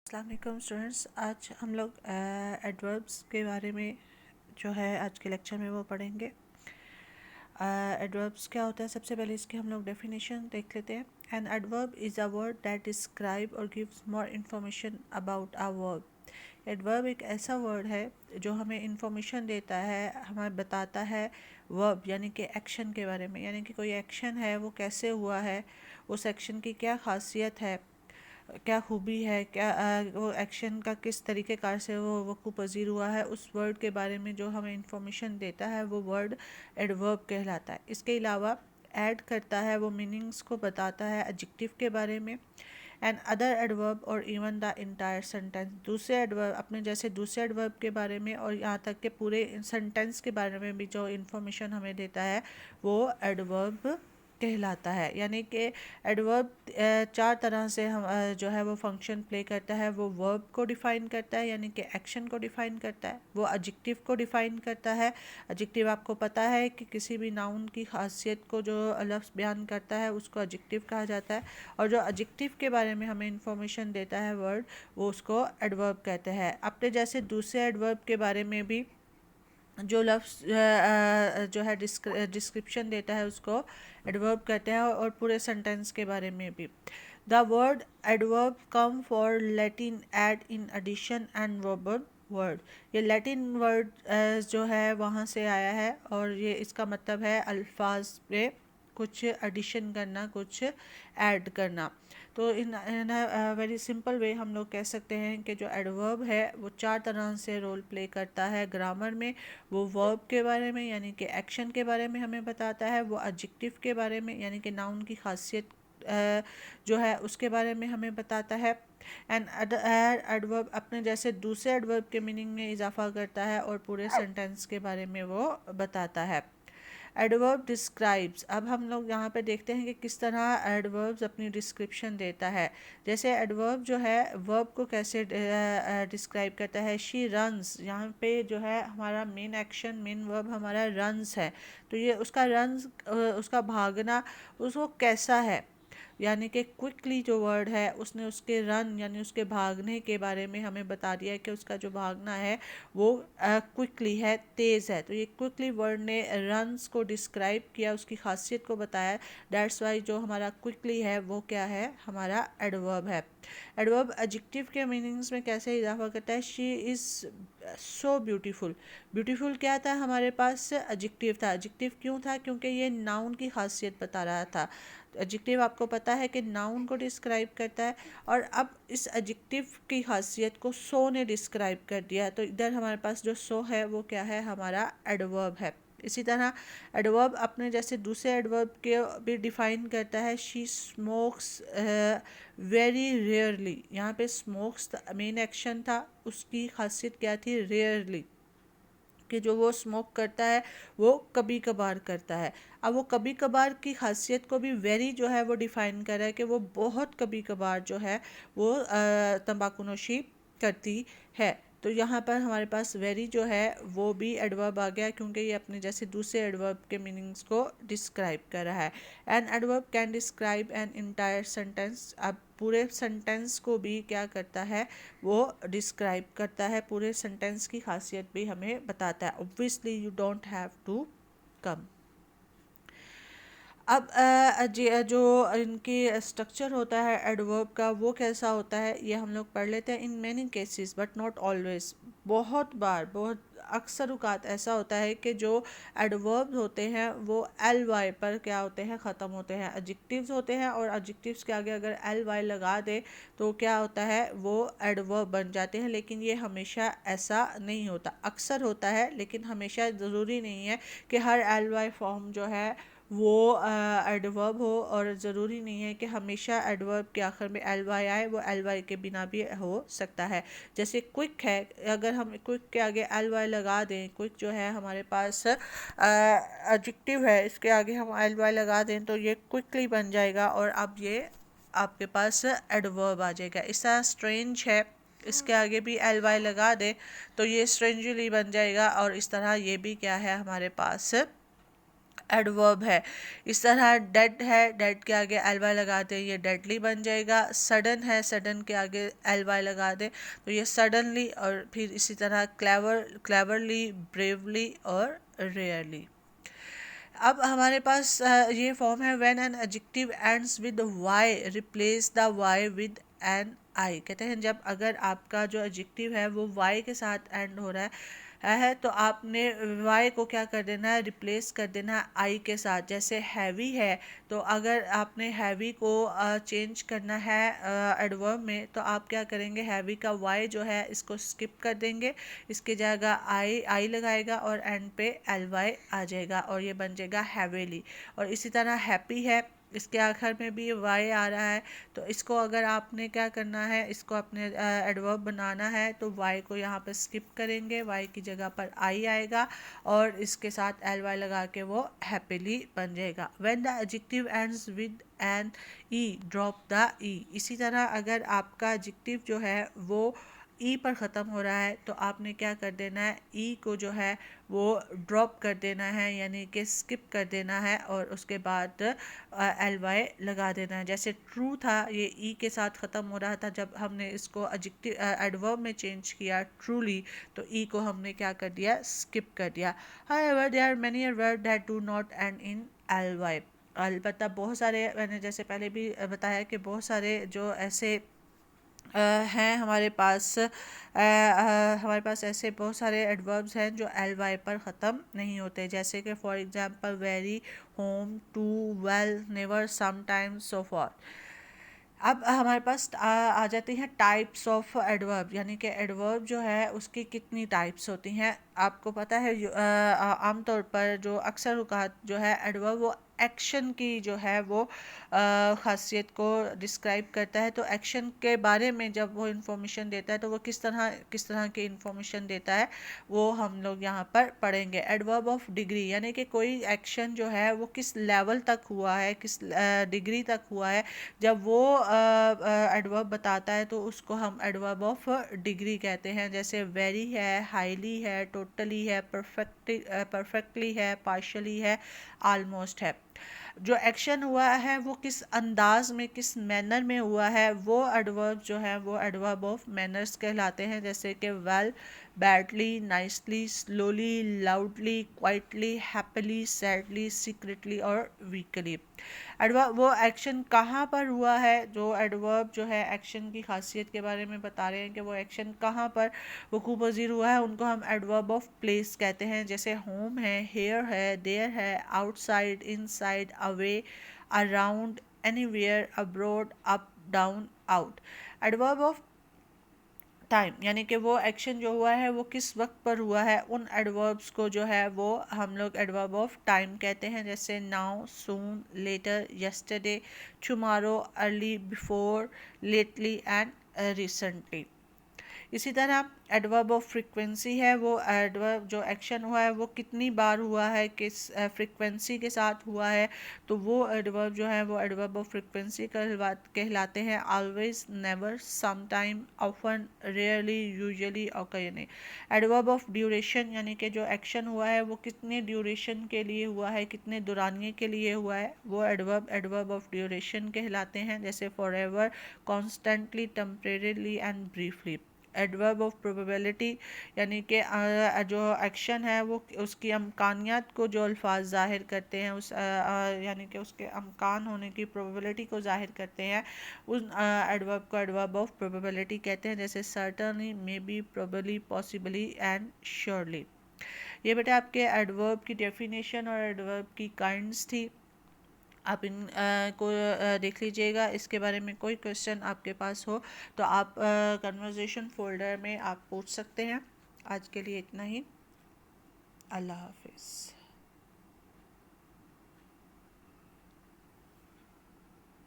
अस्सलाम वालेकुम स्टूडेंट्स। आज हम लोग एडवर्ब्स के बारे में जो है आज के लेक्चर में वो पढ़ेंगे। एडवर्ब्स क्या होता है, सबसे पहले इसकी हम लोग डेफिनेशन देख लेते हैं। An adverb is a word that describe or gives more information about a verb. Adverb एक ऐसा वर्ड है जो हमें इंफॉर्मेशन देता है, हमें बताता है वर्ब यानी कि एक्शन के बारे में, यानी कि कोई एक्शन है वो कैसे हुआ है, उस एक्शन की क्या खासियत है, क्या खूबी है, क्या वो एक्शन का किस तरीके कार से वो वक़्फ़ु पज़ीर हुआ है, उस वर्ड के बारे में जो हमें इंफॉर्मेशन देता है वो वर्ड एडवर्ब कहलाता है। इसके अलावा ऐड करता है, वो मीनिंग्स को बताता है एडजेक्टिव के बारे में। एंड अदर एडवर्ब और इवन द इंटायर सेंटेंस, दूसरे एडवर्ब अपने जैसे दूसरे एडवर्ब के बारे में और यहाँ तक के पूरे सेंटेंस के बारे में भी जो इंफॉर्मेशन हमें देता है वो एडवर्ब कहलाता है। यानी कि एडवर्ब चार तरह से हम जो है वो फंक्शन प्ले करता है। वो वर्ब को डिफ़ाइन करता है यानी कि एक्शन को डिफ़ाइन करता है, वो एडजेक्टिव को डिफ़ाइन करता है। एडजेक्टिव आपको पता है कि किसी भी नाउन की खासियत को जो लफ्ज़ बयान करता है उसको एडजेक्टिव कहा जाता है, और जो एडजेक्टिव के बारे में हमें इंफॉर्मेशन देता है वर्ड, वो उसको एडवर्ब कहते हैं। अपने जैसे दूसरे एडवर्ब के बारे में भी जो लफ्ज़ जो है डिस्क्रिप्शन देता है उसको एडवर्ब कहते हैं, और पूरे सेंटेंस के बारे में भी। The word adverb come for Latin ad in addition and verbal word. ये लैटिन वर्ड जो है वहाँ से आया है, और ये इसका मतलब है अल्फाज पे कुछ एडिशन करना, कुछ ऐड करना। तो इन वेरी सिंपल वे हम लोग कह सकते हैं कि जो एडवर्ब है वो चार तरह से रोल प्ले करता है ग्रामर में। वो वर्ब के बारे में यानी कि एक्शन के बारे में हमें बताता है, वो एडजेक्टिव के बारे में यानी कि नाउन की खासियत जो है उसके बारे में हमें बताता है। एंड एडवर्ब अपने जैसे दूसरे एडवर्ब के मीनिंग में इजाफा करता है और पूरे सेंटेंस के बारे में वो बताता है। एडवर्ब डिस्क्राइब्स, अब हम लोग यहाँ पे देखते हैं कि किस तरह एडवर्ब्स अपनी डिस्क्रिप्शन देता है। जैसे एडवर्ब जो है वर्ब को कैसे डिस्क्राइब करता है। शी रन्स, यहाँ पे जो है हमारा मेन एक्शन, मेन वर्ब हमारा रन्स है, तो ये उसका रन्स उसका भागना उसको कैसा है, यानी कि क्विकली जो वर्ड है उसने उसके रन यानी उसके भागने के बारे में हमें बता दिया है कि उसका जो भागना है वो क्विकली है, तेज़ है। तो ये क्विकली वर्ड ने रन्स को डिस्क्राइब किया, उसकी खासियत को बताया। दैट्स वाई जो हमारा क्विकली है वो क्या है, हमारा एडवर्ब है। एडवर्ब एडजेक्टिव के मीनिंग्स में कैसे इजाफा करता है। She is so beautiful. Beautiful क्या था, हमारे पास एडजेक्टिव था। एडजेक्टिव क्यों था, क्योंकि ये नाउन की खासियत बता रहा था। एडजेक्टिव आपको पता है कि नाउन को डिस्क्राइब करता है, और अब इस एडजेक्टिव की खासियत को सो ने डिस्क्राइब कर दिया, तो इधर हमारे पास जो सो है वो क्या है, हमारा एडवर्ब है। इसी तरह एडवर्ब अपने जैसे दूसरे एडवर्ब के भी डिफाइन करता है। शी स्मोक्स वेरी रेयरली, यहाँ पे स्मोक्स मेन एक्शन था, उसकी खासियत क्या थी, रेयरली, कि जो वो स्मोक करता है वो कभी कभार करता है। अब वो कभी कभार की खासियत को भी वेरी जो है वो डिफ़ाइन कर रहा है कि वो बहुत कभी कभार जो है वो तंबाकू नोशी करती है। तो यहाँ पर हमारे पास वेरी जो है वो भी एडवर्ब आ गया, क्योंकि ये अपने जैसे दूसरे एडवर्ब के मीनिंग्स को डिस्क्राइब कर रहा है। An adverb can describe an entire sentence, अब पूरे सेंटेंस को भी क्या करता है, वो डिस्क्राइब करता है, पूरे सेंटेंस की खासियत भी हमें बताता है। Obviously you don't have to come. अब जो इनकी स्ट्रक्चर होता है एडवर्ब का वो कैसा होता है ये हम लोग पढ़ लेते हैं। In many cases but not always, बहुत बार, बहुत अक्सर औक़ात ऐसा होता है कि जो एडवर्ब्स होते हैं वो एल वाई पर क्या होते हैं, ख़त्म होते हैं। एडजेक्टिव्स होते हैं और एडजेक्टिव्स के आगे अगर एल वाई लगा दे तो क्या होता है, वो एडवर्ब बन जाते हैं। लेकिन ये हमेशा ऐसा नहीं होता, अक्सर होता है लेकिन हमेशा ज़रूरी नहीं है कि हर एल वाई फॉर्म जो है वो एडवर्ब हो, और ज़रूरी नहीं है कि हमेशा एडवर्ब के आखिर में एल वाई आए, वो एल वाई के बिना भी हो सकता है। जैसे क्विक है, अगर हम क्विक के आगे एल वाई लगा दें, क्विक जो है हमारे पास एडजेक्टिव है, इसके आगे हम एल वाई लगा दें तो ये क्विकली बन जाएगा, और अब ये आपके पास एडवर्ब आ जाएगा। इस तरह स्ट्रेंज है, इसके आगे भी एल वाई लगा दें तो ये स्ट्रेंजली बन जाएगा, और इस तरह ये भी क्या है हमारे पास एडवर्ब है। इस तरह डेड है, डेड के आगे एल वाई लगा दें, ये डेडली बन जाएगा। सडन है, सडन के आगे एल वाई लगा दें तो ये सडनली। और फिर इसी तरह क्लेवर, क्लेवरली, ब्रेवली और रेयरली। अब हमारे पास ये फॉर्म है when an adjective ends with y replace the y with an i. कहते हैं जब अगर आपका जो एडजेक्टिव है वो वाई के साथ एंड हो रहा है तो आपने वाई को क्या कर देना है, रिप्लेस कर देना है आई के साथ। जैसे हैवी है तो अगर आपने हैवी को चेंज करना है एडवर्ब में तो आप क्या करेंगे, हैवी का वाई जो है इसको स्किप कर देंगे, इसकी जगह आई लगाएगा और एंड पे एल वाई आ जाएगा और ये बन जाएगा हैवीली। और इसी तरह हैप्पी है, इसके आखिर में भी वाई आ रहा है तो इसको अगर आपने क्या करना है, इसको अपने एडवर्ब बनाना है तो वाई को यहाँ पे स्किप करेंगे, वाई की जगह पर आई आएगा और इसके साथ एल वाई लगा के वो हैप्पीली बन जाएगा। When the adjective ends with an e drop the e. इसी तरह अगर आपका एडजेक्टिव जो है वो ई पर ख़त्म हो रहा है तो आपने क्या कर देना है, ई को जो है वो ड्रॉप कर देना है, यानी कि स्किप कर देना है और उसके बाद एल वाई लगा देना है। जैसे ट्रू था, ये ई के साथ ख़त्म हो रहा था, जब हमने इसको एडजेक्टिव एडवर्ब में चेंज किया ट्रूली तो ई को हमने क्या कर दिया, स्किप कर दिया। However there are many word that do not end in L Y. अलबत्ता बहुत सारे, मैंने जैसे पहले भी बताया कि बहुत सारे जो ऐसे हैं हमारे पास ऐसे बहुत सारे एडवर्ब्स हैं जो एल वाई पर ख़त्म नहीं होते। जैसे कि for example very, home, too, well, never, sometimes, so far. अब हमारे पास आ जाती हैं टाइप्स ऑफ एडवर्ब, यानी कि एडवर्ब जो है उसकी कितनी टाइप्स होती हैं। आपको पता है आमतौर पर जो अक्सर औक़ात जो है एडवर्ब वो एक्शन की जो है वो ख़ासियत को डिस्क्राइब करता है। तो एक्शन के बारे में जब वो इन्फॉर्मेशन देता है तो वो किस तरह की इन्फॉर्मेशन देता है वो हम लोग यहाँ पर पढ़ेंगे। एडवर्ब ऑफ डिग्री, यानी कि कोई एक्शन जो है वो किस लेवल तक हुआ है, किस डिग्री तक हुआ है, जब वो एडवर्ब बताता है तो उसको हम एडवर्ब ऑफ डिग्री कहते हैं। जैसे वेरी है, हाईली है, टोटली है, परफेक्टली है, पार्शली है, आलमोस्ट है। जो एक्शन हुआ है वो किस अंदाज में, किस मैनर में हुआ है, वो एडवर्ब जो है वो एडवर्ब ऑफ मैनर्स कहलाते हैं। जैसे कि well, badly, nicely, slowly, loudly, quietly, happily, sadly, secretly और वीकली। एडवर्ब वो एक्शन कहाँ पर हुआ है, जो एडवर्ब जो है एक्शन की खासियत के बारे में बता रहे हैं कि वो एक्शन कहाँ पर वकू पजीर हुआ है, उनको हम एडवर्ब ऑफ प्लेस कहते हैं। जैसे होम है, हेयर है, देयर है, outside, inside, away, around, anywhere, abroad, up, down, out. Adverb of time, यानी कि वो एक्शन जो हुआ है वो किस वक्त पर हुआ है, उन एडवर्ब्स को जो है वो हम लोग एडवर्ब ऑफ टाइम कहते हैं। जैसे now, soon, later, yesterday, tomorrow, early, before, lately and recently. इसी तरह एडवर्ब ऑफ फ्रीक्वेंसी है, वो एडवर्ब जो एक्शन हुआ है वो कितनी बार हुआ है, किस फ्रीक्वेंसी के साथ हुआ है, तो वो एडवर्ब जो है वो एडवर्ब ऑफ फ्रीक्वेंसी कहलाते हैं। Always, never, sometime, often, rarely, usually, occasionally. Adverb of duration, यानी कि जो एक्शन हुआ है वो कितने ड्यूरेशन के लिए हुआ है, कितने दुरानिए के लिए हुआ है, वो एडवर्ब ऑफ ड्यूरेशन कहलाते हैं। जैसे forever, constantly, temporarily and briefly. Adverb of probability, यानी कि जो एक्शन है वो उसकी अमकानियत को जो अल्फाज ज़ाहिर करते हैं, यानी कि उसके अमकान होने की प्रोबेबिलिटी को ज़ाहिर करते हैं, उन एडवर्ब को एडवर्ब ऑफ प्रोबेबिलिटी कहते हैं। जैसे certainly, may be, probably, possibly and surely. ये बेटा आपके एडवर्ब की डेफिनेशन और एडवर्ब की काइंड्स थी। आप इन को देख लीजिएगा। इसके बारे में कोई क्वेश्चन आपके पास हो तो आप कन्वर्सेशन फोल्डर में आप पूछ सकते हैं। आज के लिए इतना ही। अल्लाह हाफिज़।